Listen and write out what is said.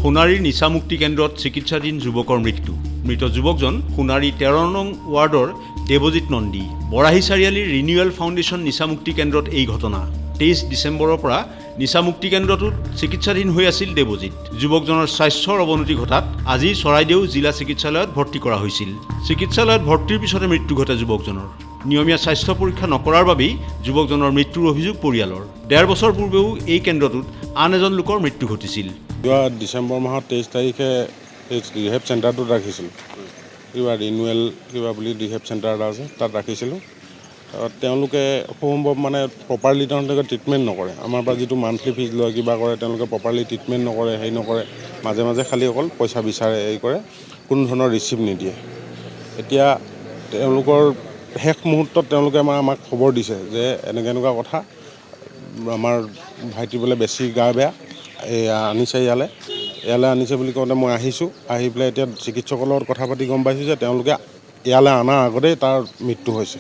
সোণাৰীৰ নিচামুক্তি কেন্দ্ৰত চিকিৎসাধীন যুৱকৰ মৃত্যু। মৃত যুৱকজন সোণাৰী 13 নং ৱাৰ্ডৰ দেৱজিৎ নন্দী। বৰাহী চাৰিআলিৰ ৰিনিউৱেল ফাউণ্ডেশ্যন নিচামুক্তি কেন্দ্ৰত এই ঘটনা। 23 ডিচেম্বৰৰ পৰা নিচামুক্তি কেন্দ্ৰটোত চিকিৎসাধীন হৈ আছিল দেৱজিৎ। যুৱকজনৰ স্বাস্থ্যৰ অৱনতি ঘটাত আজি চৰাইদেউ জিলা চিকিৎসালয়ত ভৰ্তি কৰা হৈছিল। চিকিৎসালয়ত ভৰ্তিৰ পিছতে মৃত্যু ঘটে যুৱকজনৰ। নিয়মীয়া স্বাস্থ্য পৰীক্ষা নকৰাৰ বাবেই যুৱকজনৰ মৃত্যুৰ অভিযোগ পৰিয়ালৰ। 1.5 বছৰ পূৰ্বেও এই কেন্দ্ৰটোত আন এজন লোকৰ মৃত্যু ঘটিছিল। ডিচেম্বৰ মাহৰ 23 তাৰিখে ৰিহেব চেণ্টাৰটোত ৰাখিছিলোঁ। ৰিনুৱেল বুলি ৰিহেব চেণ্টাৰ এটা আছে, তাত ৰাখিছিলোঁ। তেওঁলোকে সম্ভৱ প্ৰপাৰলি তেওঁলোকে ট্ৰিটমেণ্ট নকৰে। আমাৰ পৰা যিটো মান্থলি ফিজ লয় কিবা কৰে, তেওঁলোকে প্ৰপাৰলি ট্ৰিটমেণ্ট নকৰে, হেৰি নকৰে। মাজে মাজে খালি অকল পইচা বিচাৰে, হেৰি কৰে, কোনো ধৰণৰ ৰিচিপ্ট নিদিয়ে। এতিয়া তেওঁলোকৰ শেষ মুহূৰ্তত তেওঁলোকে আমাক খবৰ দিছে যে এনেকুৱা কথা, আমাৰ ভাইটি বোলে বেছি গা বেয়া, আনিছে ইয়ালৈ আনিছে বুলি কওঁতে মই আহিছোঁ। আহি পেলাই এতিয়া চিকিৎসকৰ লগত কথা পাতি গম পাইছোঁ যে তেওঁলোকে ইয়ালৈ অনাৰ আগতেই তাৰ মৃত্যু হৈছে।